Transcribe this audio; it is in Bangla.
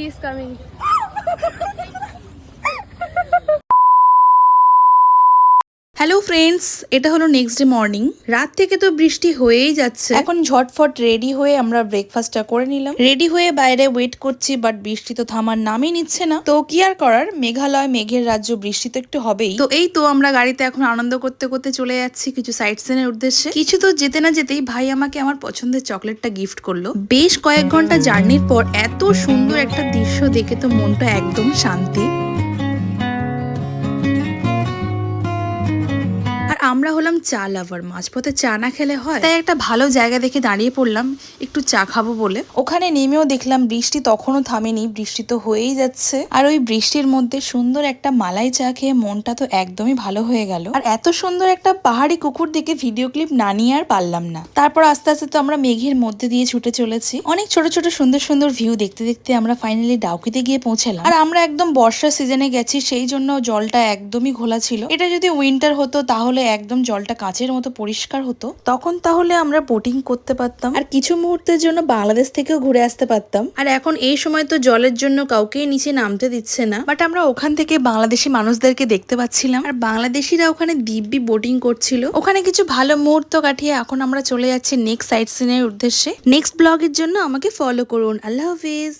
He is coming. Hello friends, এটা হলো নেক্সট ডে মর্নিং। রাত থেকে তো বৃষ্টি হয়েই যাচ্ছে। এখন ঝটফট রেডি হয়ে আমরা ব্রেকফাস্টটা করে নিলাম। রেডি হয়ে বাইরে ওয়েট করছি, বাট বৃষ্টি তো থামার নামই নিচ্ছে না। তো কি আর করার, মেঘালয় মেঘের রাজ্য, বৃষ্টি তো একটু হবেই। তো এই তো আমরা গাড়িতে এখন আনন্দ করতে করতে চলে যাচ্ছি কিছু সাইট সিনের উদ্দেশ্যে। কিছু তো যেতে না যেতেই ভাই আমাকে আমার পছন্দের চকলেটটা গিফট করলো। বেশ কয়েক ঘন্টা জার্নির পর এত সুন্দর একটা দৃশ্য দেখে তো মনটা একদম শান্তি। আমরা হলাম চা লাভার, মাঝপথে চা না খেলে হয়? তাই একটা ভালো জায়গা দেখে দাঁড়িয়ে পড়লাম একটু চা খাবো বলে। ওখানে নেমেও দেখলাম বৃষ্টি তখনও থামেনি, বৃষ্টি তো হয়েই যাচ্ছে। আর ওই বৃষ্টির মধ্যে সুন্দর একটা মালাই চা খেয়ে মনটা তো একদমই ভালো হয়ে গেল। আর এত সুন্দর একটা পাহাড়ি কুকুর দেখে ভিডিও ক্লিপ না নিয়ে আর পারলাম না। তারপর আস্তে আস্তে তো আমরা মেঘের মধ্যে দিয়ে ছুটে চলেছি। অনেক ছোট ছোট সুন্দর সুন্দর ভিউ দেখতে দেখতে আমরা ফাইনালি ডাউকিতে গিয়ে পৌঁছালাম। আর আমরা একদম বর্ষার সিজনে গেছি, সেই জন্য জলটা একদমই ঘোলা ছিল। এটা যদি উইন্টার হতো তাহলে একদম জলটা কাঁচের মতো পরিষ্কার হতো, তখন তাহলে আমরা বোটিং করতে পারতাম আর কিছু মুহূর্তের জন্য বাংলাদেশ থেকেও ঘুরে আসতে পারতাম। আর এখন এই সময় তো জলের জন্য কাউকেই নিচে নামতে দিচ্ছে না, বাট আমরা ওখান থেকে বাংলাদেশি মানুষদেরকে দেখতে পাচ্ছিলাম। আর বাংলাদেশিরা ওখানে দিব্যি বোটিং করছিল। ওখানে কিছু ভালো মুহূর্ত কাটিয়ে এখন আমরা চলে যাচ্ছি নেক্সট সাইট সিনের উদ্দেশ্যে। নেক্সট ব্লগের জন্য আমাকে ফলো করুন। আল্লাহ হাফিজ।